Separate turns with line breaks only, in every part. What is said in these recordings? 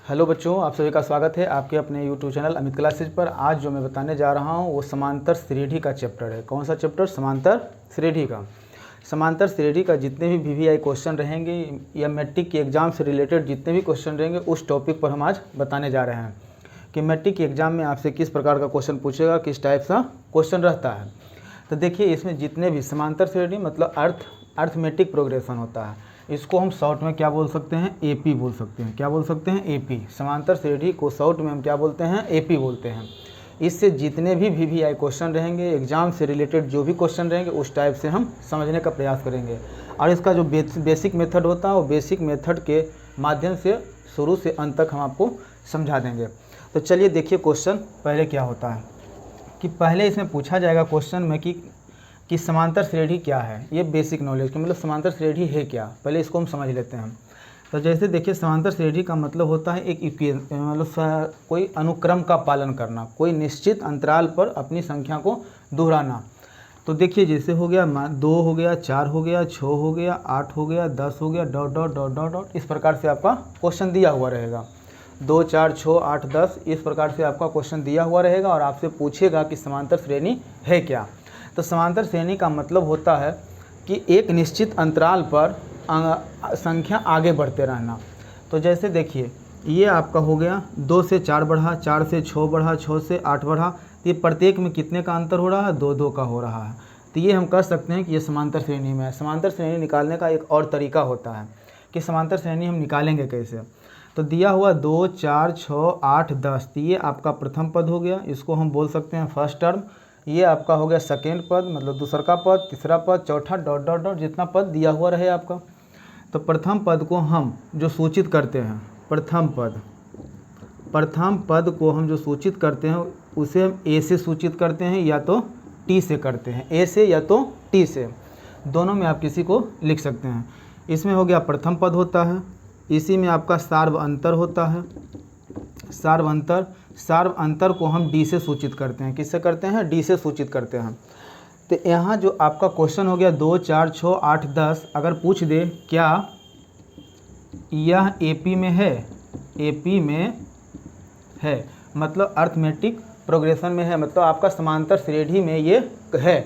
Hello बच्चों, आप सभी का स्वागत है आपके अपने यूट्यूब चैनल अमित क्लासेज पर। आज जो मैं बताने जा रहा हूँ वो समांतर श्रेणी का चैप्टर है। कौन सा चैप्टर? समांतर श्रेणी का। समांतर श्रेणी का जितने भी वीवीआई क्वेश्चन रहेंगे या मैट्रिक के एग्ज़ाम से रिलेटेड जितने भी क्वेश्चन रहेंगे उस टॉपिक पर हम आज बताने जा रहे हैं कि मैट्रिक के एग्ज़ाम में आपसे किस प्रकार का क्वेश्चन पूछेगा, किस टाइप का क्वेश्चन रहता है। तो देखिए, इसमें जितने भी समांतर श्रेणी मतलब अर्थमेटिक प्रोग्रेशन होता है, इसको हम शॉर्ट में क्या बोल सकते हैं? एपी बोल सकते हैं। क्या बोल सकते हैं? एपी। समांतर श्रेणी को शॉर्ट में हम क्या बोलते हैं? एपी बोलते हैं। इससे जितने भी वीवीआई क्वेश्चन रहेंगे, एग्जाम से रिलेटेड जो भी क्वेश्चन रहेंगे उस टाइप से हम समझने का प्रयास करेंगे। और इसका जो बेसिक मेथड होता है वो बेसिक मेथड के माध्यम से शुरू से अंत तक हम आपको समझा देंगे। तो चलिए देखिए, क्वेश्चन पहले क्या होता है कि पहले इसमें पूछा जाएगा क्वेश्चन में कि समांतर श्रेणी क्या है। ये बेसिक नॉलेज कि मतलब समांतर श्रेणी है क्या, पहले इसको हम समझ लेते हैं। तो जैसे देखिए, समांतर श्रेणी का मतलब होता है एक मतलब कोई अनुक्रम का पालन करना, कोई निश्चित अंतराल पर अपनी संख्या को दोहराना। तो देखिए, जैसे हो गया 2 हो गया, 4 हो गया, 6 हो गया, 8 हो गया, 10 हो गया, dot dot dot dot dot, इस प्रकार से आपका क्वेश्चन दिया हुआ रहेगा। 2, 4, 6, 8, 10 इस प्रकार से आपका क्वेश्चन दिया हुआ रहेगा और आपसे पूछेगा कि समांतर श्रेणी है क्या। तो समांतर श्रेणी का मतलब होता है कि एक निश्चित अंतराल पर संख्या आगे बढ़ते रहना। तो जैसे देखिए, ये आपका हो गया 2 से 4 बढ़ा, 4 से 6 बढ़ा, 6 से 8 बढ़ा, तो ये प्रत्येक में कितने का अंतर हो रहा है? 2-2 का हो रहा है। तो ये हम कह सकते हैं कि ये समांतर श्रेणी में है। समांतर श्रेणी निकालने का एक और तरीका होता है कि समांतर श्रेणी हम निकालेंगे कैसे। तो दिया हुआ 2, 4, 6, 8, 10, तो ये आपका प्रथम पद हो गया, इसको हम बोल सकते हैं फर्स्ट टर्म। ये आपका हो गया सेकेंड पद मतलब दूसरा का पद, तीसरा पद, चौथा, डॉट डॉट डॉट, जितना पद दिया हुआ रहे आपका। तो प्रथम पद को हम जो सूचित करते हैं, प्रथम पद को हम जो सूचित करते हैं उसे हम ए से सूचित करते हैं या तो टी से करते हैं। ए से या तो टी से, दोनों में आप किसी को लिख सकते हैं। इसमें हो गया प्रथम पद होता है, इसी में आपका सार्व अंतर होता है। सार्व अंतर को हम डी से सूचित करते हैं। किससे करते हैं? डी से सूचित करते हैं। तो यहाँ जो आपका क्वेश्चन हो गया 2, 4, 6, 8, 10, अगर पूछ दे क्या यह एपी में है? एपी में है मतलब अर्थमेटिक प्रोग्रेशन में है, मतलब आपका समांतर श्रेणी में ये है।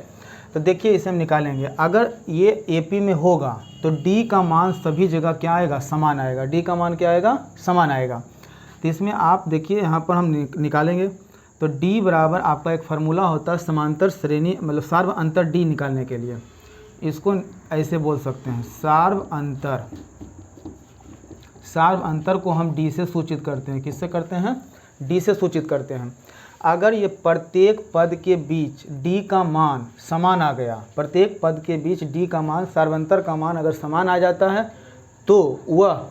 तो देखिए, इसे हम निकालेंगे। अगर ये एपी में होगा तो डी का मान सभी जगह क्या आएगा? समान आएगा। डी का मान क्या आएगा? समान आएगा। तो इसमें आप देखिए, यहाँ पर हम निकालेंगे तो D बराबर आपका एक फार्मूला होता है समांतर श्रेणी मतलब सार्व अंतर D निकालने के लिए। इसको ऐसे बोल सकते हैं, सार्व अंतर को हम D से सूचित करते हैं। किससे करते हैं? D से सूचित करते हैं। अगर ये प्रत्येक पद के बीच D का मान समान आ गया, प्रत्येक पद के बीच D का मान, सार्वंतर का मान अगर समान आ जाता है तो वह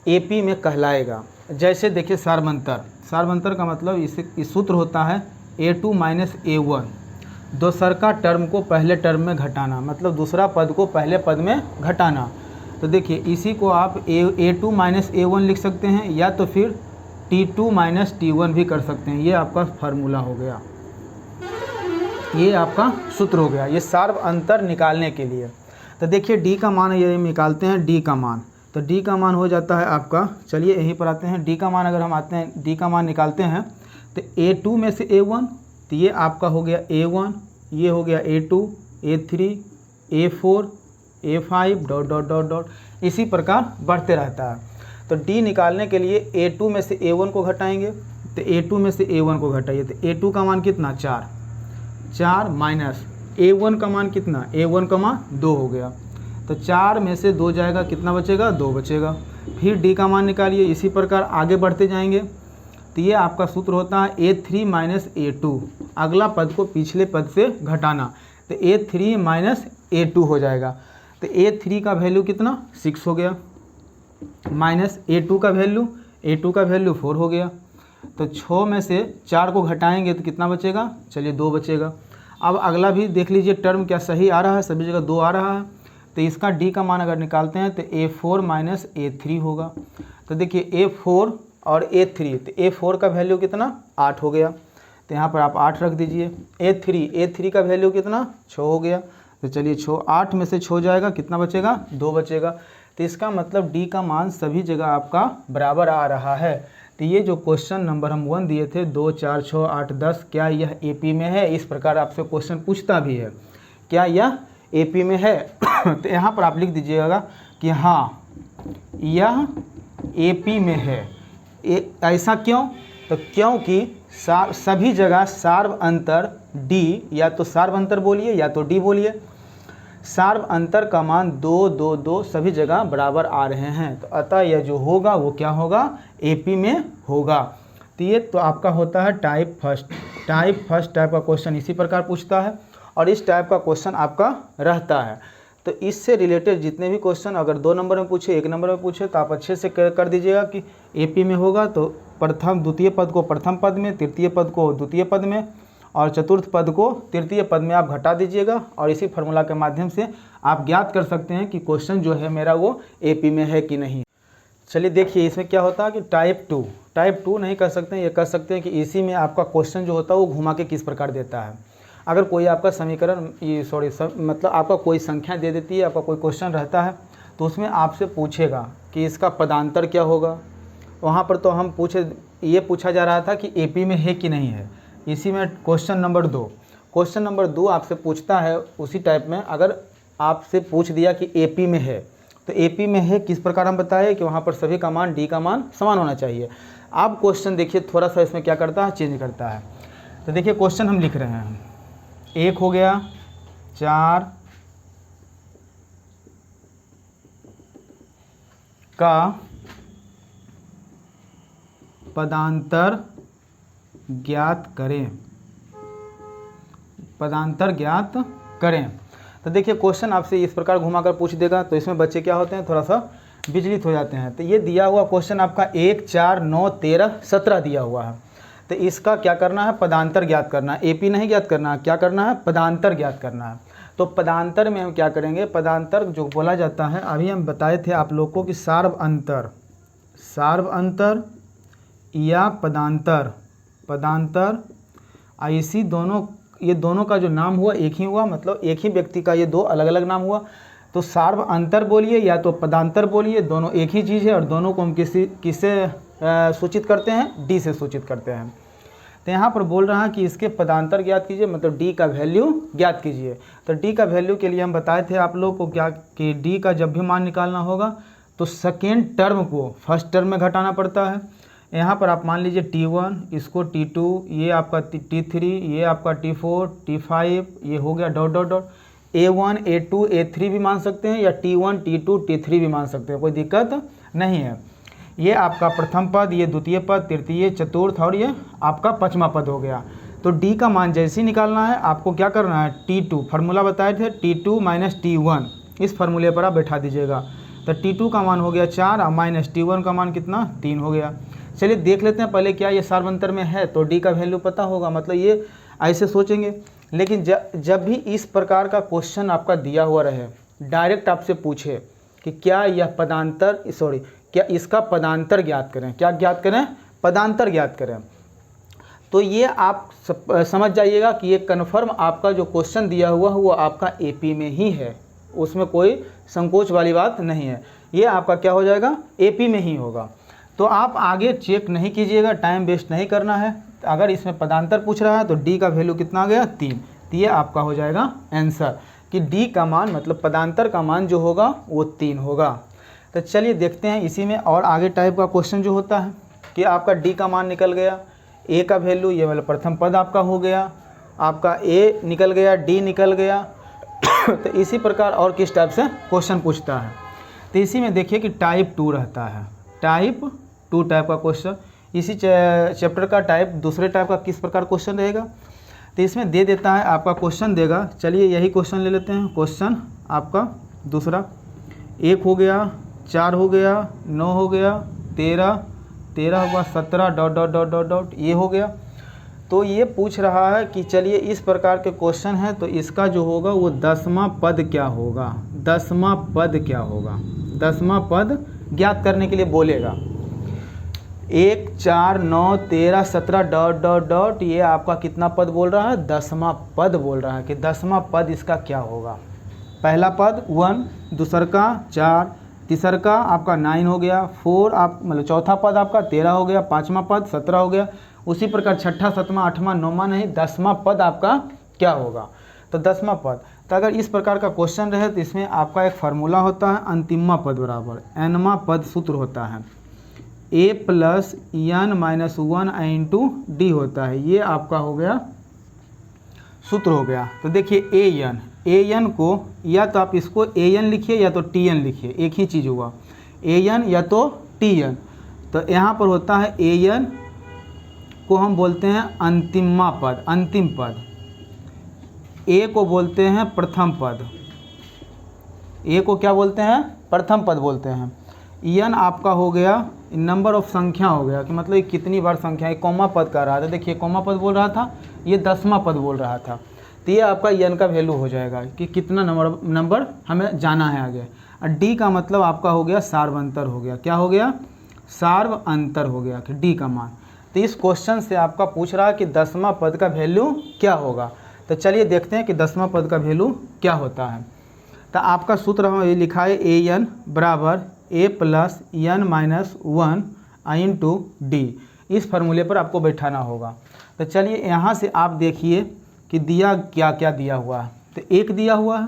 AP में कहलाएगा। जैसे देखिए, सार्वंतर का मतलब इस सूत्र होता है A2 माइनस A1, दूसरा टर्म को पहले टर्म में घटाना, मतलब दूसरा पद को पहले पद में घटाना। तो देखिए, इसी को आप A2 माइनस A1 लिख सकते हैं या तो फिर T2 माइनस T1 भी कर सकते हैं। ये आपका फार्मूला हो गया, ये आपका सूत्र हो गया, ये सार्व अंतर निकालने के लिए। तो देखिए, D का मान ये निकालते हैं, D का मान, तो D का मान हो जाता है आपका, चलिए यहीं पर आते हैं। D का मान अगर हम आते हैं, D का मान निकालते हैं तो A2 में से A1, तो ये आपका हो गया A1, ये हो गया A2, A3, A4, A5, dot dot dot dot, इसी प्रकार बढ़ते रहता है। तो D निकालने के लिए A2 में से A1 को घटाएंगे, तो A2 में से A1 को घटाइए, तो A2 का मान कितना? 4 माइनस A1 का मान कितना? A1 का मान 2 हो गया, तो 4 में से 2 जाएगा, कितना बचेगा? 2 बचेगा। फिर D का मान निकालिए, इसी प्रकार आगे बढ़ते जाएंगे। तो ये आपका सूत्र होता है A3 माइनस A2, अगला पद को पिछले पद से घटाना, तो A3 माइनस A2 हो जाएगा। तो A3 का वैल्यू कितना? 6 हो गया, माइनस A2 का वैल्यू 4 हो गया। तो 6 में से 4 को घटाएंगे तो कितना बचेगा? चलिए 2 बचेगा। अब अगला भी देख लीजिए, टर्म क्या सही आ रहा है? सभी जगह 2 आ रहा है। तो इसका D का मान अगर निकालते हैं तो A4 माइनस A3 होगा। तो देखिए, A4 और A3, तो A4 का वैल्यू कितना? 8 हो गया, तो यहाँ पर आप 8 रख दीजिए। A3 का वैल्यू कितना? 6 हो गया। तो चलिए 8 में से 6 जाएगा, कितना बचेगा? 2 बचेगा। तो इसका मतलब डी का मान सभी जगह आपका बराबर आ रहा है। तो ये जो क्वेश्चन नंबर हम 1 दिए थे 2, 4, 6, 8, 10, क्या यह एपी में है? इस प्रकार आपसे क्वेश्चन पूछता भी है, क्या यह एपी में है? तो यहाँ पर आप लिख दीजिएगा कि हाँ यह एपी में है। ऐसा क्यों? तो क्योंकि सभी जगह सार्व अंतर डी, या तो सार्व अंतर बोलिए या तो डी बोलिए, सार्व अंतर का मान 2, 2, 2 सभी जगह बराबर आ रहे हैं। तो अतः यह जो होगा वो क्या होगा? एपी में होगा। तो ये तो आपका होता है टाइप फर्स्ट। टाइप का क्वेश्चन इसी प्रकार पूछता है और इस टाइप का क्वेश्चन आपका रहता है। तो इससे रिलेटेड जितने भी क्वेश्चन अगर 2 नंबर में पूछे, 1 नंबर में पूछे, तो आप अच्छे से कर दीजिएगा कि एपी में होगा तो द्वितीय पद को प्रथम पद में, तृतीय पद को द्वितीय पद में और चतुर्थ पद को तृतीय पद में आप घटा दीजिएगा और इसी फार्मूला के माध्यम से आप ज्ञात कर सकते हैं कि क्वेश्चन जो है मेरा वो एपी में है कि नहीं। चलिए देखिए इसमें क्या होता है कि टाइप टू नहीं कर सकते हैं, ये कर सकते हैं कि इसी में आपका क्वेश्चन जो होता है वो घुमा के किस प्रकार देता है। अगर कोई आपका समीकरण मतलब आपका कोई संख्या दे देती है, आपका कोई क्वेश्चन रहता है तो उसमें आपसे पूछेगा कि इसका पदांतर क्या होगा। वहाँ पर तो हम ये पूछा जा रहा था कि एपी में है कि नहीं है। इसी में क्वेश्चन नंबर 2 आपसे पूछता है उसी टाइप में, अगर आपसे पूछ दिया कि एपी में है तो एपी में है किस प्रकार हम बताए कि वहाँ पर सभी का मान डी का मान समान होना चाहिए। आप क्वेश्चन देखिए थोड़ा सा इसमें क्या करता है, चेंज करता है। तो देखिए क्वेश्चन हम लिख रहे हैं, 1 हो गया, 4 का पदांतर ज्ञात करें। तो देखिए क्वेश्चन आपसे इस प्रकार घुमाकर पूछ देगा तो इसमें बच्चे क्या होते हैं, थोड़ा सा विचलित हो जाते हैं। तो ये दिया हुआ क्वेश्चन आपका 1, 4, 9, 13, 17 दिया हुआ है। तो इसका क्या करना है, पदांतर ज्ञात करना है। एपी नहीं ज्ञात करना है, क्या करना है, पदांतर ज्ञात करना है। तो पदांतर में हम क्या करेंगे, पदांतर जो बोला जाता है अभी हम बताए थे आप लोग को कि सार्व अंतर या पदांतर ऐसी ये दोनों का जो नाम हुआ एक ही हुआ, मतलब एक ही व्यक्ति का ये 2 अलग अलग नाम हुआ। तो सार्व अंतर बोलिए या तो पदांतर बोलिए, दोनों एक ही चीज़ है और दोनों को हम किससे सूचित करते हैं, डी से सूचित करते हैं। तो यहाँ पर बोल रहा है कि इसके पदांतर ज्ञात कीजिए, मतलब डी का वैल्यू ज्ञात कीजिए। तो डी का वैल्यू के लिए हम बताए थे आप लोग को क्या कि डी का जब भी मान निकालना होगा तो सेकेंड टर्म को फर्स्ट टर्म में घटाना पड़ता है। यहाँ पर आप मान लीजिए T1, इसको T2, ये आपका T3, ये आपका T4, T5, ये हो गया dot dot dot. A1, A2, A3 भी मान सकते हैं या T1, T2, T3 भी मान सकते हैं, कोई दिक्कत नहीं है। ये आपका प्रथम पद, ये द्वितीय पद, तृतीय, चतुर्थ और ये आपका पांचवा पद हो गया। तो डी का मान जैसे ही निकालना है आपको क्या करना है, T2 फार्मूला बताए थे, T2 - T1 इस फार्मूले पर आप बैठा दीजिएगा। तो T2 का मान हो गया 4 और माइनस T1 का मान कितना, 3 हो गया। चलिए देख लेते हैं पहले क्या ये सार्वंतर में है तो डी का वैल्यू पता होगा, मतलब ये ऐसे सोचेंगे। लेकिन जब भी इस प्रकार का क्वेश्चन आपका दिया हुआ रहे, डायरेक्ट आपसे पूछे कि क्या यह क्या इसका पदांतर ज्ञात करें, क्या ज्ञात करें, पदांतर ज्ञात करें, तो ये आप समझ जाइएगा कि ये कन्फर्म आपका जो क्वेश्चन दिया हुआ है वो आपका एपी में ही है, उसमें कोई संकोच वाली बात नहीं है। ये आपका क्या हो जाएगा, एपी में ही होगा। तो आप आगे चेक नहीं कीजिएगा, टाइम वेस्ट नहीं करना है। अगर इसमें पदांतर पूछ रहा है तो डी का वैल्यू कितना आ गया, 3। तो ये आपका हो जाएगा आंसर कि डी का मान मतलब पदांतर का मान जो होगा वो 3 होगा। तो चलिए देखते हैं इसी में और आगे टाइप का क्वेश्चन जो होता है कि आपका डी का मान निकल गया, ए का वैल्यू ये मतलब प्रथम पद आपका हो गया, आपका ए निकल गया, डी निकल गया। तो इसी प्रकार और किस टाइप से क्वेश्चन पूछता है, तो इसी में देखिए कि टाइप 2 रहता है, टाइप 2 टाइप का क्वेश्चन। इसी चैप्टर का टाइप दूसरे टाइप का किस प्रकार क्वेश्चन रहेगा, तो इसमें दे देता है आपका क्वेश्चन देगा। चलिए यही क्वेश्चन ले लेते हैं। क्वेश्चन आपका दूसरा 1 हो गया, 4 हो गया, 9 हो गया, 13 होगा, 17 dot dot dot dot dot ये हो गया। तो ये पूछ रहा है कि चलिए इस प्रकार के क्वेश्चन है तो इसका जो होगा वो 10वां पद क्या होगा, 10वां पद क्या होगा, 10वां पद ज्ञात करने के लिए बोलेगा। 1, 4, 9, 13, 17 डॉट डॉट डॉट ये आपका कितना पद बोल रहा है, 10वां पद बोल रहा है कि 10वां पद इसका क्या होगा। पहला पद 1, दूसर का 4, तीसर का आपका 9 हो गया, 4 आप मतलब चौथा पद आपका 13 हो गया, पाँचवा पद 17 हो गया। उसी प्रकार छठा, सातवां, आठवां, नौवां नहीं 10वां पद आपका क्या होगा, तो 10वां पद। तो अगर इस प्रकार का क्वेश्चन रहे तो इसमें आपका एक फार्मूला होता है, अंतिमवा पद बराबर nवां पद सूत्र होता है a plus n minus 1 into D होता है। ये आपका हो गया सूत्र हो गया। तो देखिए an को या तो आप इसको an लिखिए या तो tn लिखिए, एक ही चीज़ हुआ, an या तो tn। तो यहाँ पर होता है an को हम बोलते हैं अंतिमवा पद, अंतिम पद। a को बोलते हैं प्रथम पद, a को क्या बोलते हैं, प्रथम पद बोलते हैं। n आपका हो गया नंबर ऑफ संख्या हो गया, कि मतलब ये कितनी बार संख्या, ये कॉमा पद कर रहा था, देखिए कॉमा पद बोल रहा था, ये 10वां पद बोल रहा था। तो ये आपका n का वैल्यू हो जाएगा कि कितना नंबर हमें जाना है आगे। और d का मतलब आपका हो गया सार्वंतर हो गया, क्या हो गया, सार्वअंतर हो गया, कि d का मान। तो इस क्वेश्चन से आपका पूछ रहा है कि 10वां पद का वैल्यू क्या होगा। तो चलिए देखते हैं कि 10वां पद का वैल्यू क्या होता है। तो आपका सूत्र हम ये लिखा है an बराबर a plus n minus 1 into D. इस फार्मूले पर आपको बैठाना होगा। तो चलिए यहाँ से आप देखिए कि दिया क्या क्या दिया हुआ है। तो 1 दिया हुआ है,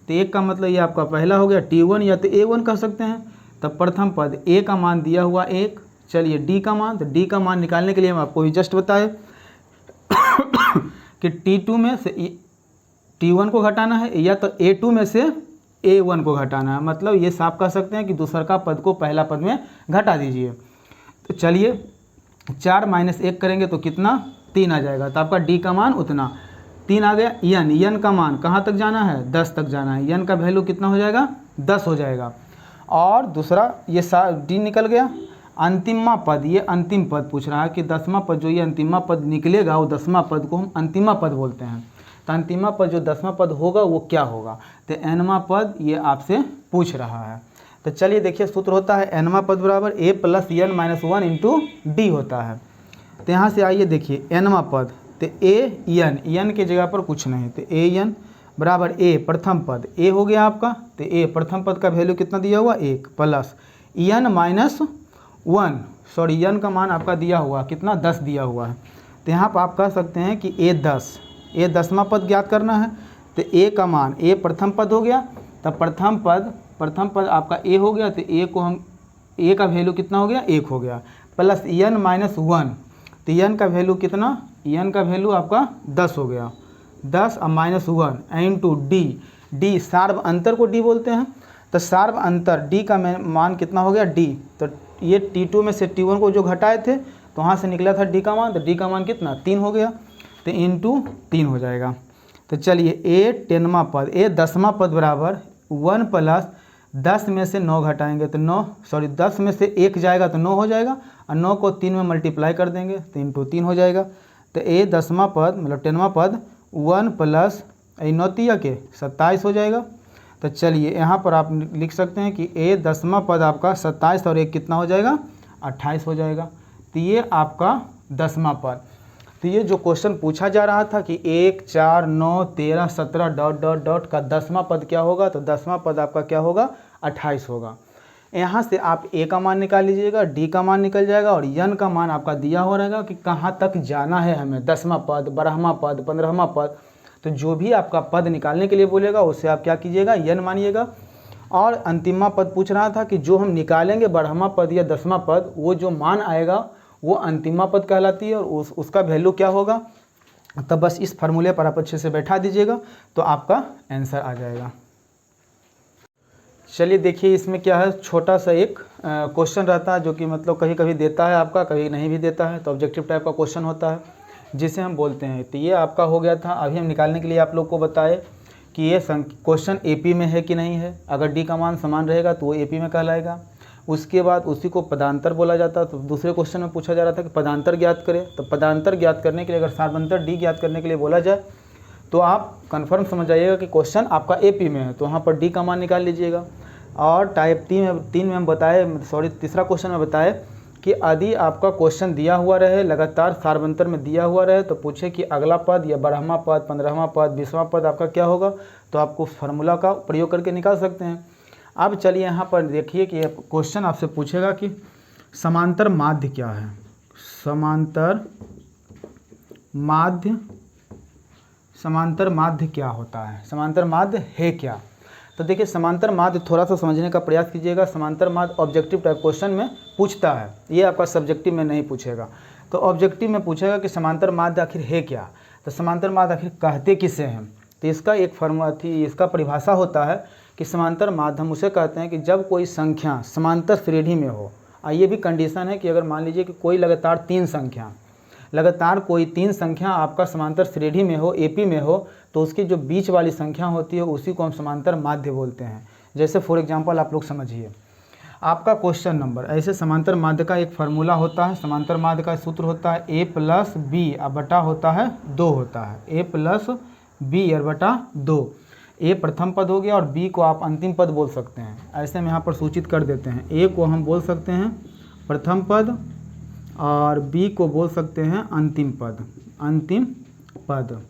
तो 1 का मतलब ये आपका पहला हो गया t1 या तो a1 कह सकते हैं। तब प्रथम पद a का मान दिया हुआ 1। चलिए d का मान, तो d का मान निकालने के लिए हम आपको जस्ट बताए कि t2 में से t1 को घटाना है या तो a2 में से a1 को घटाना है। मतलब ये साफ कह सकते हैं कि दूसर का पद को पहला पद में घटा दीजिए। तो चलिए 4 माइनस 1 करेंगे तो कितना, 3 आ जाएगा। तो आपका d का मान उतना 3 आ गया। n का मान कहाँ तक जाना है, 10 तक जाना है। n का वैल्यू कितना हो जाएगा, 10 हो जाएगा। और दूसरा ये d निकल गया। अंतिमवा पद, ये अंतिम पद पूछ रहा है कि 10वां पद जो ये अंतिमवा पद निकलेगा वो 10वां पद को हम अंतिमवा पद बोलते हैं। तो अंतिमवा पद जो 10वां पद होगा वो क्या होगा, तो nवां पद ये आपसे पूछ रहा है। तो चलिए देखिए सूत्र होता है nवां पद बराबर a plus n minus 1 into D होता है। तो यहाँ से आइए देखिए nवां पद, तो n के जगह पर कुछ नहीं, तो an बराबर a प्रथम पद a हो गया आपका। तो a प्रथम पद का वैल्यू कितना दिया हुआ, 1 plus n minus 1, sorry n का मान आपका दिया हुआ कितना, 10 दिया हुआ है। तो यहाँ पर आप कह सकते हैं कि a 10वां पद ज्ञात करना है। तो a का मान, a प्रथम पद हो गया, तब प्रथम पद आपका a हो गया। तो a को हम, a का वैल्यू कितना हो गया, 1 हो गया, प्लस n माइनस 1। तो n का वैल्यू कितना, n का वैल्यू आपका 10 हो गया, 10 और माइनस 1 इंटू डी सार्व अंतर को d बोलते हैं। तो सार्व अंतर d का मान कितना हो गया, d। तो ये t2 में से t1 को जो घटाए थे तो वहाँ से निकला था d का मान, तो d का मान कितना, 3 हो गया। तो इंटू 3 हो जाएगा। तो चलिए a 10वां पद, a 10वां पद बराबर 1 प्लस 10 में से 9 घटाएंगे तो 10 में से 1 जाएगा तो 9 हो जाएगा, और 9 को 3 में मल्टीप्लाई कर देंगे तो इंटू 3 हो जाएगा। तो a 10वां पद मतलब 10वां पद 1 प्लस 9 तिया के 27 हो जाएगा। तो चलिए यहाँ पर आप लिख सकते हैं कि a 10वां पद आपका 27 और 1 कितना हो जाएगा, 28 हो जाएगा। तो ये आपका 10वां पद। तो ये जो क्वेश्चन पूछा जा रहा था कि 1, 4, 9, 13, 17 डॉट डॉट डॉट का 10वां पद क्या होगा, तो 10वां पद आपका क्या होगा, 28 होगा। यहाँ से आप a का मान निकाल लीजिएगा, d का मान निकल जाएगा, और n का मान आपका दिया हो रहेगा कि कहाँ तक जाना है हमें, 10वां पद, 12वां पद, 15वां पद। तो जो भी आपका पद निकालने के लिए बोलेगा उससे आप क्या कीजिएगा, n मानिएगा। और अंतिमवा पद पूछ रहा था कि जो हम निकालेंगे 12वां पद या 10वां पद, वो जो मान आएगा वो अंतिमवा पद कहलाती है, और उसका वैल्यू क्या होगा। तब बस इस फार्मूले पर आप अच्छे से बैठा दीजिएगा तो आपका आंसर आ जाएगा। चलिए देखिए इसमें क्या है, छोटा सा एक क्वेश्चन रहता है जो कि मतलब कभी कभी देता है आपका, कभी नहीं भी देता है। तो ऑब्जेक्टिव टाइप का क्वेश्चन होता है जिसे हम बोलते हैं। तो ये आपका हो गया था। अभी हम निकालने के लिए आप लोग को बताए कि ये क्वेश्चन AP में है कि नहीं है। अगर D का मान समान रहेगा तो वो AP में कहलाएगा। उसके बाद उसी को पदांतर बोला जाता है। तो दूसरे क्वेश्चन में पूछा जा रहा था कि पदांतर ज्ञात करें। तो पदांतर ज्ञात करने के लिए अगर सार्वंतर D ज्ञात करने के लिए बोला जाए तो आप कन्फर्म समझ जाइएगा कि क्वेश्चन आपका AP में है, तो वहाँ पर D का मान निकाल लीजिएगा। और टाइप 3 में हम बताए, तीसरा क्वेश्चन में बताए कि यदि आपका क्वेश्चन दिया हुआ रहे, लगातार सार्वंतर में दिया हुआ रहे, तो पूछे कि अगला पद या 12वां पद, 15वां पद, 20वां पद आपका क्या होगा, तो आपको फार्मूला का प्रयोग करके निकाल सकते हैं। अब चलिए यहाँ पर देखिए कि क्वेश्चन आपसे पूछेगा कि समांतर माध्य क्या है। समांतर माध्य क्या होता है, समांतर माध्य है क्या। तो देखिए समांतर माध्य थोड़ा सा समझने का प्रयास कीजिएगा। समांतर माध्य ऑब्जेक्टिव टाइप क्वेश्चन में पूछता है, ये आपका सब्जेक्टिव में नहीं पूछेगा। तो ऑब्जेक्टिव में पूछेगा कि समांतर माध्य आखिर है क्या। तो समांतर माध्य आखिर कहते किसे हैं। तो इसका एक इसका परिभाषा होता है कि समांतर माध्य हम उसे कहते हैं कि जब कोई संख्या समांतर श्रेणी में हो। ये भी कंडीशन है कि अगर मान लीजिए कि कोई लगातार कोई तीन संख्या आपका समांतर श्रेणी में हो, एपी में हो, तो उसकी जो बीच वाली संख्या होती है उसी को हम समांतर माध्य बोलते हैं। जैसे फॉर एग्जांपल आप लोग समझिए, आपका क्वेश्चन नंबर, ऐसे समांतर माध्य का एक फार्मूला होता है। समांतर माध्य का सूत्र होता है a प्लस बी बटा होता है 2 होता है, a प्लस बी बटा 2। a प्रथम पद हो गया और b को आप अंतिम पद बोल सकते हैं। ऐसे में यहाँ पर सूचित कर देते हैं, a को हम बोल सकते हैं प्रथम पद और b को बोल सकते हैं अंतिम पद।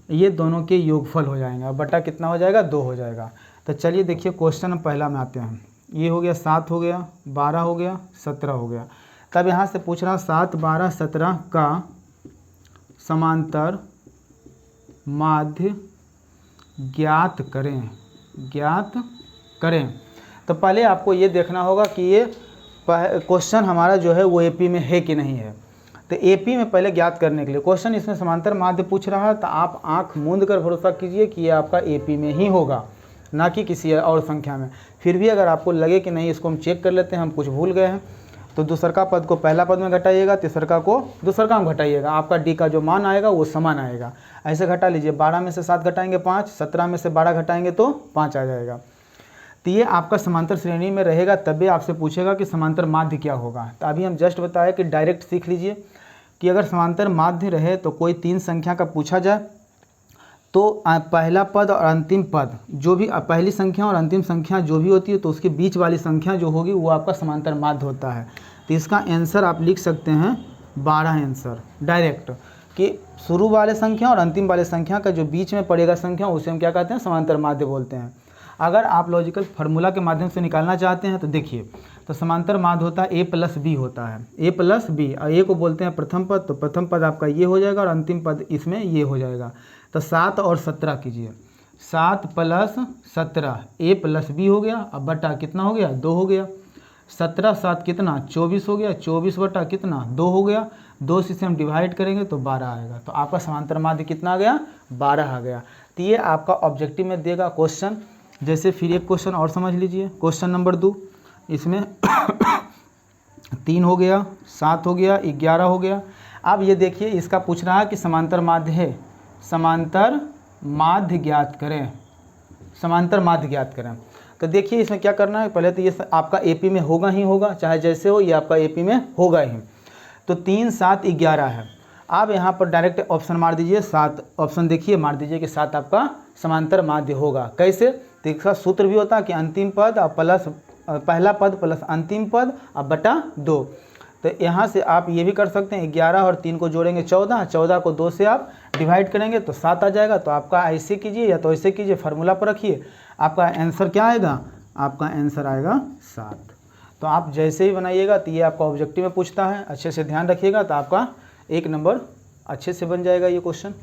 ये दोनों के योगफल हो जाएंगे, बटा कितना हो जाएगा, 2 हो जाएगा। तो चलिए देखिए क्वेश्चन पहला में आते हैं। ये हो गया 7 हो गया, 12 हो गया, 17 हो गया। तब यहाँ से पूछ रहा 7, 12, 17 का समांतर माध्य ज्ञात करें। तो पहले आपको ये देखना होगा कि ये क्वेश्चन हमारा जो है वो एपी में है कि नहीं है। तो एपी में पहले ज्ञात करने के लिए क्वेश्चन इसमें समांतर माध्य पूछ रहा है, तो आप आंख मूंद कर भरोसा कीजिए कि ये आपका एपी में ही होगा, ना कि किसी और संख्या में। फिर भी अगर आपको लगे कि नहीं इसको हम चेक कर लेते हैं, हम कुछ भूल गए हैं, तो दूसरका पद को पहला पद में घटाइएगा, तीसरका को दूसरका में घटाइएगा। आपका डी का जो मान आएगा वो समान आएगा। ऐसे घटा लीजिए, 12 में से 7 घटाएंगे 5, 17 में से 12 घटाएंगे तो 5 आ जाएगा। तो ये आपका समांतर श्रेणी में रहेगा, तभी आपसे पूछेगा कि समांतर माध्य क्या होगा। तो अभी हम जस्ट बताया कि डायरेक्ट सीख लीजिए कि अगर समांतर माध्य रहे तो कोई 3 संख्या का पूछा जाए तो पहला पद और अंतिम पद जो भी, पहली संख्या और अंतिम संख्या जो भी होती है तो उसके बीच वाली संख्या जो होगी वो आपका समांतर माध्य होता है। तो इसका आंसर आप लिख सकते हैं 12 आंसर डायरेक्ट, कि शुरू वाले संख्या और अंतिम वाले संख्या का जो बीच में पड़ेगा संख्या उसे हम क्या कहते हैं, समांतर माध्य बोलते हैं। अगर आप लॉजिकल फार्मूला के माध्यम से निकालना चाहते हैं तो देखिए, तो समांतर माध्य होता है a प्लस बी होता है, a प्लस बी, और a को बोलते हैं प्रथम पद, तो प्रथम पद आपका ये हो जाएगा और अंतिम पद इसमें ये हो जाएगा। तो 7 और 17 कीजिए, 7 प्लस 17 a प्लस बी हो गया, अब बटा कितना हो गया, 2 हो गया। 17 7 कितना, 24 हो गया, 24 बटा कितना, 2 हो गया। 2 से हम डिवाइड करेंगे तो 12 आएगा। तो आपका समांतर माध्य कितना आ गया, 12 आ गया। तो ये आपका ऑब्जेक्टिव में देगा क्वेश्चन। जैसे फिर एक क्वेश्चन और समझ लीजिए, क्वेश्चन नंबर 2, इसमें 3 हो गया, 7 हो गया, 11 हो गया। अब ये देखिए इसका पूछ रहा है कि समांतर माध्य है, समांतर माध्य ज्ञात करें, समांतर माध्य ज्ञात करें। तो देखिए इसमें क्या करना है, पहले तो ये आपका एपी में होगा ही होगा, चाहे जैसे हो, ये आपका एपी में होगा ही। तो 3 7 11 है। आप यहाँ पर डायरेक्ट ऑप्शन मार दीजिए 7, ऑप्शन देखिए मार दीजिए कि 7 आपका समांतर माध्य होगा। कैसे, तो इसका सूत्र भी होता है कि अंतिम पद और प्लस पहला पद प्लस अंतिम पद और बटा 2। तो यहाँ से आप ये भी कर सकते हैं, 11 और 3 को जोड़ेंगे 14, 14 को 2 से आप डिवाइड करेंगे तो 7 आ जाएगा। तो आपका ऐसे कीजिए या तो ऐसे कीजिए, फार्मूला पर रखिए, आपका आंसर क्या आएगा, आपका आंसर आएगा 7। तो आप जैसे ही बनाइएगा, तो ये आपका ऑब्जेक्टिव में पूछता है, अच्छे से ध्यान रखिएगा, तो आपका 1 नंबर अच्छे से बन जाएगा ये क्वेश्चन।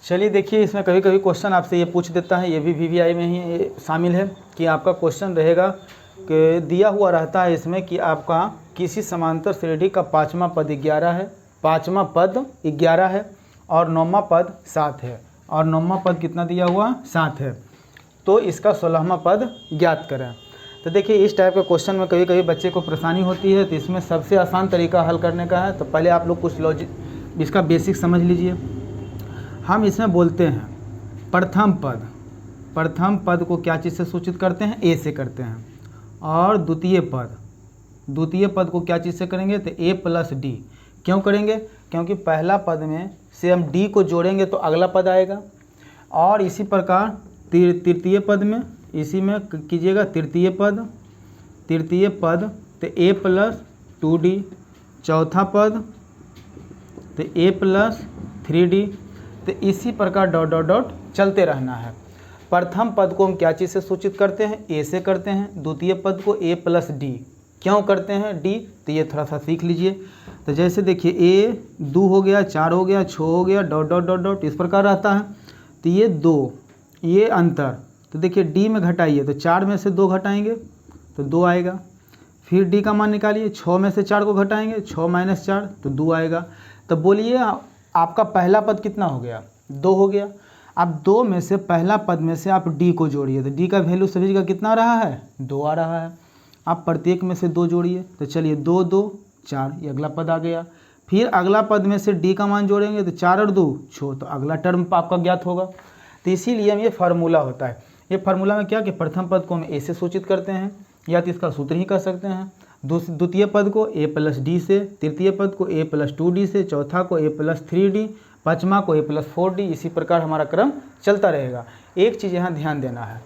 चलिए देखिए, इसमें कभी कभी क्वेश्चन आपसे ये पूछ देता है, ये भी वीवीआई में ही शामिल है, कि आपका क्वेश्चन रहेगा कि दिया हुआ रहता है इसमें कि आपका किसी समांतर श्रेणी का 5वां पद 11 है, 5वां पद 11 है और 9वां पद 7 है, और 9वां पद कितना दिया हुआ, 7 है, तो इसका 16वां पद ज्ञात करें। तो देखिए इस टाइप के क्वेश्चन में कभी कभी बच्चे को परेशानी होती है, तो इसमें सबसे आसान तरीका हल करने का है। तो पहले आप लोग कुछ लॉजिक इसका बेसिक समझ लीजिए। हम इसमें बोलते हैं प्रथम पद को क्या चीज़ से सूचित करते हैं, ए से करते हैं, और द्वितीय पद को क्या चीज़ से करेंगे, तो ए प्लस डी। क्यों करेंगे, क्योंकि पहला पद में से हम डी को जोड़ेंगे तो अगला पद आएगा, और इसी प्रकार तृतीय पद में, इसी में कीजिएगा तृतीय पद तो ए प्लस 2d, चौथा पद तो ए प्लस 3d। तो इसी प्रकार डॉट डॉट डॉट चलते रहना है। प्रथम पद को हम क्या चीज़ से सूचित करते हैं, ए से करते हैं। द्वितीय पद को ए प्लस डी, क्यों करते हैं डी, तो ये थोड़ा सा सीख लीजिए। तो जैसे देखिए ए 2 हो गया, 4 हो गया, 6 हो गया, डॉट डॉट डॉट डॉट इस प्रकार रहता है। तो ये 2, ये अंतर, तो देखिए डी में घटाइए, तो 4 में से 2 घटाएंगे तो 2 आएगा। फिर डी का मान निकालिए, 6 में से 4 को घटाएंगे, 6 माइनस 4 तो 2 आएगा। तो बोलिए आपका पहला पद कितना हो गया, 2 हो गया। अब 2 में से पहला पद में से आप डी को जोड़िए, तो डी का वैल्यू सभी का कितना आ रहा है, 2 आ रहा है। आप प्रत्येक में से 2 जोड़िए, तो चलिए 2 2 4, ये अगला पद आ गया। फिर अगला पद में से डी का मान जोड़ेंगे, तो 4 और 2 6, तो अगला टर्म आपका ज्ञात होगा। तो इसीलिए हम ये फार्मूला होता है। ये फार्मूला में क्या कि प्रथम पद को हम ए से सूचित करते हैं, या तो इसका सूत्र ही कर सकते हैं। द्वितीय पद को ए प्लस डी से, तृतीय पद को ए प्लस 2d से, चौथा को ए प्लस 3d, पाँचवा को ए प्लस 4d, इसी प्रकार हमारा क्रम चलता रहेगा। एक चीज़ यहाँ ध्यान देना है,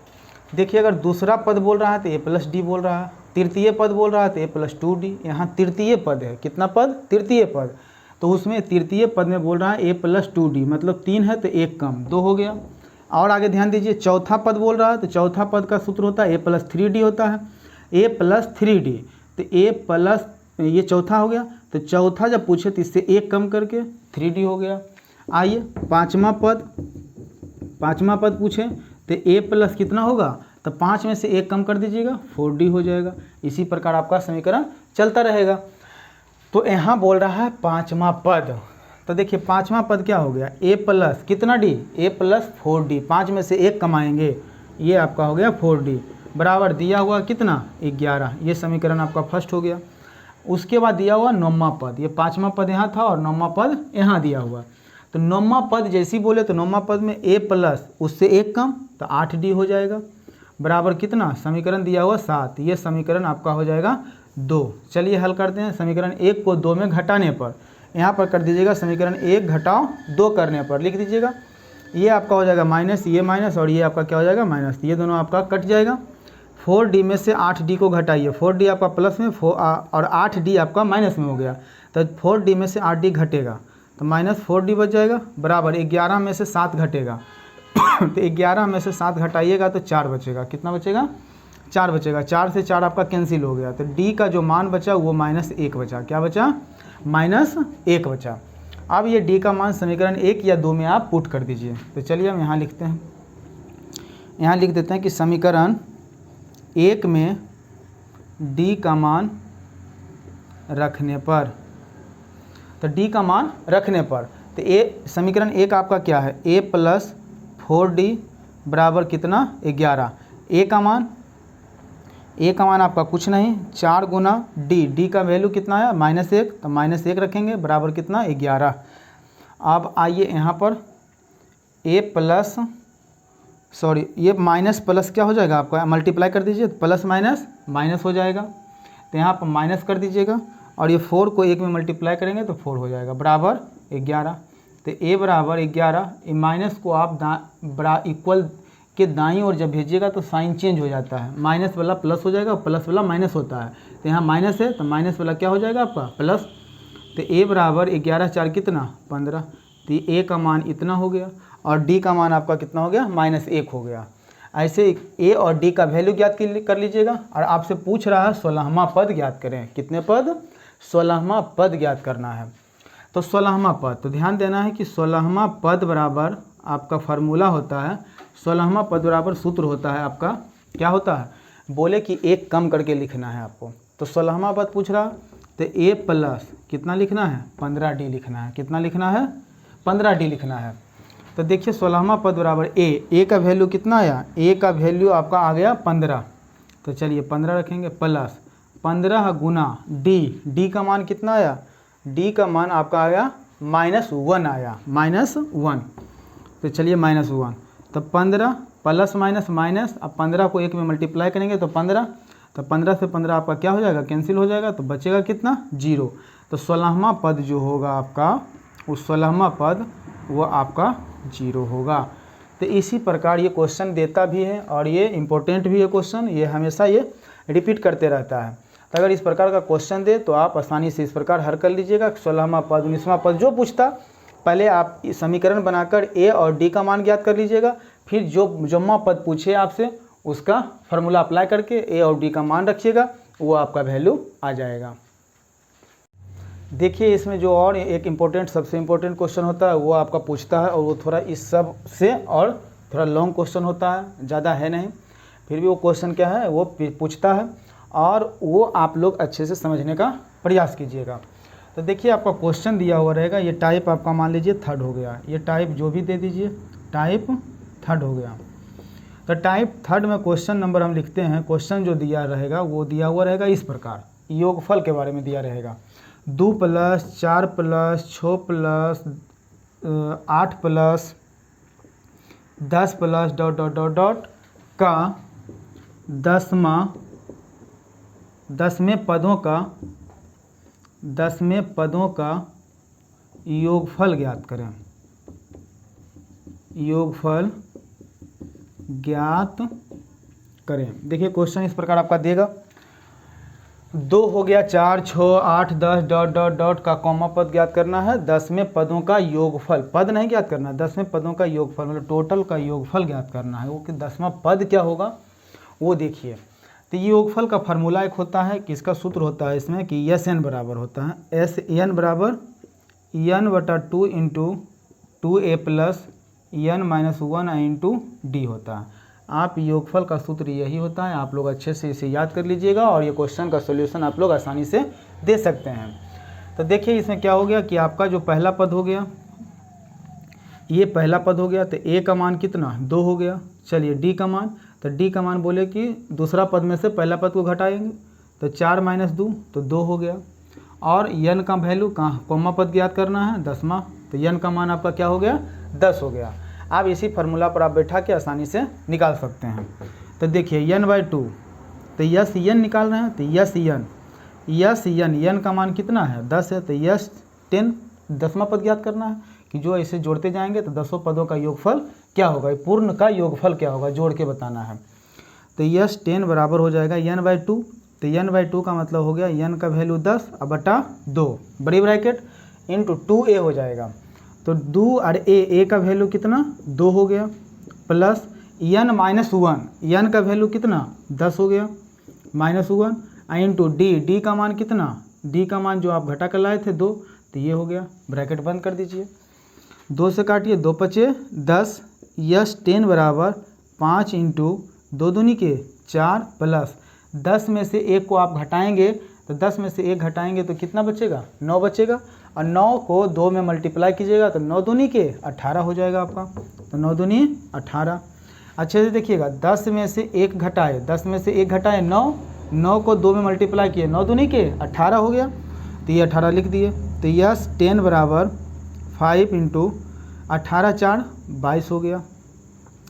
देखिए अगर दूसरा पद बोल रहा है तो ए प्लस डी बोल रहा है, तृतीय पद बोल रहा है तो ए प्लस 2d। यहाँ तृतीय पद है, कितना पद, तृतीय पद, तो उसमें तृतीय पद में बोल रहा है ए प्लस 2d, मतलब 3 है तो 1 कम 2 हो गया। और आगे ध्यान दीजिए, चौथा पद बोल रहा है तो चौथा पद का सूत्र होता है ए प्लस 3d होता है, ए प्लस 3d, तो ए प्लस ये चौथा हो गया, तो चौथा जब पूछे तो इससे 1 कम करके 3d हो गया। आइए पाँचवा पद पूछे तो ए प्लस कितना होगा, तो 5 में से 1 कम कर दीजिएगा 4d हो जाएगा। इसी प्रकार आपका समीकरण चलता रहेगा। तो यहाँ बोल रहा है पाँचवा पद, तो देखिए पाँचवा पद क्या हो गया, ए प्लस कितना डी, ए प्लस 4d, 5 में से 1 कमाएंगे, ये आपका हो गया 4d, बराबर दिया हुआ कितना 11। ये समीकरण आपका फर्स्ट हो गया। उसके बाद दिया हुआ 9वां पद, ये 5वां पद यहाँ था और 9वां पद यहाँ दिया हुआ। तो 9वां पद जैसे ही बोले तो 9वां पद में ए प्लस उससे 1 कम, तो 8d हो जाएगा, बराबर कितना, समीकरण दिया हुआ 7। ये समीकरण आपका हो जाएगा 2। चलिए हल करते हैं। समीकरण 1 को 2 में घटाने पर, यहाँ पर कर दीजिएगा समीकरण 1 घटाओ 2 करने पर लिख दीजिएगा, ये आपका हो जाएगा माइनस, ये माइनस, और ये आपका क्या हो जाएगा माइनस, ये दोनों आपका कट जाएगा। 4d में से 8d को घटाइए, 4d आपका प्लस में और 8d आपका माइनस में हो गया, तो 4d में से 8d घटेगा तो माइनस 4d बच जाएगा, बराबर 11 में से 7 घटेगा तो 11 में से 7 घटाइएगा तो 4 बचेगा, कितना बचेगा, 4 बचेगा। 4 से 4 आपका कैंसिल हो गया, तो d का जो मान बचा वो -1 बचा, क्या बचा, -1 बचा। अब ये d का मान समीकरण 1 या 2 में आप पुट कर दीजिए। तो चलिए हम यहाँ लिखते हैं, यहाँ लिख देते हैं कि समीकरण 1 में d का मान रखने पर, तो d का मान रखने पर, तो समीकरण 1 आपका क्या है, a प्लस 4d बराबर कितना 11। a का मान आपका कुछ नहीं, 4 गुना d का वैल्यू कितना है -1, तो -1 रखेंगे बराबर कितना 11। अब आइए यहाँ पर a प्लस ये माइनस प्लस क्या हो जाएगा आपका, मल्टीप्लाई कर दीजिए, प्लस माइनस माइनस हो जाएगा, तो यहाँ पर माइनस कर दीजिएगा, और ये 4 को 1 में मल्टीप्लाई करेंगे तो 4 हो जाएगा बराबर 11। तो a बराबर 11, माइनस को आप इक्वल के दाईं ओर जब भेजिएगा तो साइन चेंज हो जाता है, माइनस वाला प्लस हो जाएगा, प्लस वाला माइनस होता है, तो यहाँ माइनस है तो माइनस वाला क्या हो जाएगा आपका प्लस। तो a बराबर 11 4 कितना 15, तो a का मान इतना हो गया, और d का मान आपका कितना हो गया -1 हो गया। ऐसे a और d का वैल्यू ज्ञात कर लीजिएगा, और आपसे पूछ रहा है 16वां पद ज्ञात करें, कितने पद, 16वां पद ज्ञात करना है। तो 16वां पद, तो ध्यान देना है कि 16वां पद बराबर आपका फार्मूला होता है, 16वां पद बराबर सूत्र होता है आपका, क्या होता है, बोले कि 1 कम करके लिखना है आपको। तो 16वां पद पूछ रहा, तो a प्लस कितना लिखना है 15d लिखना है, कितना लिखना है 15d लिखना है। तो देखिए 16वां पद बराबर a का वैल्यू कितना आया, a का वैल्यू आपका आ गया 15, तो चलिए 15 रखेंगे, प्लस 15 गुना d का मान कितना आया, d का मान आपका आया -1 आया, -1, तो चलिए -1, तो 15 प्लस माइनस माइनस, अब 15 को 1 में मल्टीप्लाई करेंगे तो 15, तो 15 से 15 आपका क्या हो जाएगा, कैंसिल हो जाएगा, तो बचेगा कितना 0। तो 16वां पद जो होगा आपका, उस 16वां पद वो आपका 0 होगा। तो इसी प्रकार ये क्वेश्चन देता भी है, और ये इम्पोर्टेंट भी है क्वेश्चन, ये हमेशा ये रिपीट करते रहता है। तो अगर इस प्रकार का क्वेश्चन दे तो आप आसानी से इस प्रकार हल कर लीजिएगा। 16वां पद 19वां पद जो पूछता, पहले आप समीकरण बनाकर a और d का मान ज्ञात कर लीजिएगा, फिर जो जम्मा पद पूछे आपसे उसका फार्मूला अप्लाई करके ए और डी का मान रखिएगा, वो आपका वैल्यू आ जाएगा। देखिए इसमें जो और एक इम्पोर्टेंट सबसे इम्पोर्टेंट क्वेश्चन होता है वो आपका पूछता है, और वो थोड़ा इस सब से और थोड़ा लॉन्ग क्वेश्चन होता है, ज़्यादा है नहीं, फिर भी वो क्वेश्चन क्या है वो पूछता है, और वो आप लोग अच्छे से समझने का प्रयास कीजिएगा। तो देखिए आपका क्वेश्चन दिया हुआ रहेगा, ये टाइप आपका मान लीजिए थर्ड हो गया, ये टाइप जो भी दे दीजिए टाइप थर्ड हो गया। तो टाइप थर्ड में क्वेश्चन नंबर हम लिखते हैं, क्वेश्चन जो दिया रहेगा वो दिया हुआ रहेगा इस प्रकार, योगफल के बारे में दिया रहेगा, 2 + 4 + 6 + 8 + 10 + ... का 10वें पदों का योगफल ज्ञात करें। योगफल ज्ञात करें। देखिए क्वेश्चन इस प्रकार आपका देगा, 2 हो गया, 4, 6, 8, 10 ... का कॉमा पद ज्ञात करना है, 10वें पदों का योगफल, पद नहीं ज्ञात करना, 10वें पदों का योगफल मतलब टोटल का योगफल ज्ञात करना है। वो कि 10वां पद क्या होगा वो देखिए। तो ये योगफल का फार्मूला एक होता है, किसका सूत्र होता है इसमें कि SN बराबर होता है, SN बराबर n/2 × 2a + n - 1 × d होता है। आप योगफल का सूत्र यही होता है, आप लोग अच्छे से इसे याद कर लीजिएगा और ये क्वेश्चन का सॉल्यूशन आप लोग आसानी से दे सकते हैं। तो देखिए इसमें क्या हो गया कि आपका जो पहला पद हो गया, ये पहला पद हो गया, तो a का मान कितना 2 हो गया। चलिए d का मान, तो d का मान बोले कि दूसरा पद में से पहला पद को घटाएंगे, तो 4 - 2 तो 2 हो गया। और n का वैल्यू कहाँ कॉमा पद ज्ञात करना है 10वां, तो n का मान आपका क्या हो गया 10 हो गया। आप इसी फार्मूला पर आप बैठा के आसानी से निकाल सकते हैं। तो देखिए n/2, तो यस n निकाल रहे हैं, तो यस n का मान कितना है 10 है, तो यस 10 10वां पद ज्ञात करना है कि जो ऐसे जोड़ते जाएंगे तो 10 पदों का योगफल क्या होगा, पूर्ण का योगफल क्या होगा जोड़ के बताना है। तो यस 10 बराबर हो जाएगा n/2, तो n/2 का मतलब हो गया n का वैल्यू 10 बटा 2 बड़ी ब्रैकेट इंटू 2a हो जाएगा। तो 2 और a का वैल्यू कितना 2 हो गया, प्लस n - 1, n का वैल्यू कितना 10 हो गया -1 इंटू d का मान कितना, d का मान जो आप घटा कर लाए थे 2, तो ये हो गया, ब्रैकेट बंद कर दीजिए, 2 से काटिए 2 × 5 = 10, यस 10 बराबर 5 × 2 दूनी के 4 प्लस 10 में से 1 को आप घटाएंगे, तो 10 में से 1 घटाएंगे तो कितना बचेगा 9 बचेगा, और 9 को 2 में मल्टीप्लाई कीजिएगा तो 9 दूनी के 18 हो जाएगा आपका, तो 9 दूनी 18। अच्छे से देखिएगा 10 में से 1 घटाए, 10 में से 1 घटाए 9 को 2 में मल्टीप्लाई किए 9 दूनी के 18 हो गया, तो ये 18 लिख दिए। तो यस 10 बराबर 5 × 18 × 4 22 हो गया,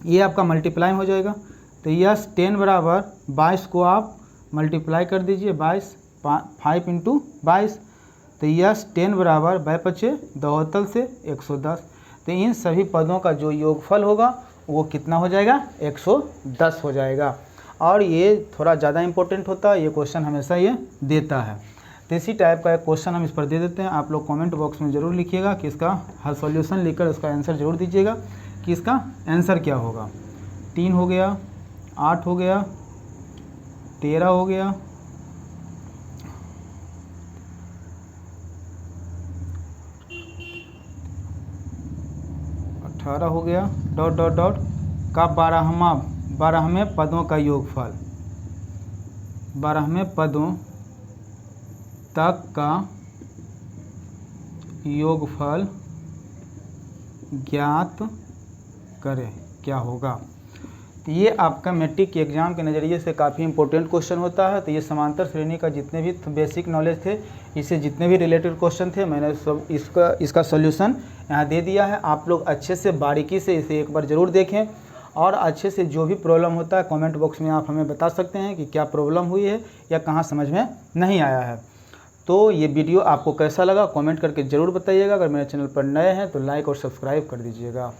ये आपका मल्टीप्लाई हो जाएगा। तो यस 10 बराबर 22 को आप मल्टीप्लाई कर दीजिए 22 5 × 22, तो यस 10 बराबर 2 72 से 110। तो इन सभी पदों का जो योगफल होगा वो कितना हो जाएगा 110 हो जाएगा। और ये थोड़ा ज़्यादा इंपॉर्टेंट होता है, ये क्वेश्चन हमेशा ये देता है। तो इसी टाइप का एक क्वेश्चन हम इस पर दे देते हैं, आप लोग कमेंट बॉक्स में ज़रूर लिखिएगा कि इसका हर सॉल्यूशन लिखकर उसका आंसर ज़रूर दीजिएगा कि इसका आंसर क्या होगा। 3 हो गया, 8 हो गया, 13 हो गया, 18 हो गया, ... का 12वें पदों का योगफल, 12वें पदों तक का योगफल ज्ञात करें क्या होगा। तो ये आपका मैट्रिक के एग्ज़ाम के नज़रिए से काफ़ी इंपॉर्टेंट क्वेश्चन होता है। तो ये समांतर श्रेणी का जितने भी बेसिक नॉलेज थे, इससे जितने भी रिलेटेड क्वेश्चन थे, मैंने सब इसका सॉल्यूशन यहाँ दे दिया है। आप लोग अच्छे से बारीकी से इसे एक बार ज़रूर देखें, और अच्छे से जो भी प्रॉब्लम होता है कमेंट बॉक्स में आप हमें बता सकते हैं कि क्या प्रॉब्लम हुई है या कहाँ समझ में नहीं आया है। तो ये वीडियो आपको कैसा लगा कमेंट करके ज़रूर बताइएगा। अगर मेरे चैनल पर नए हैं तो लाइक और सब्सक्राइब कर दीजिएगा।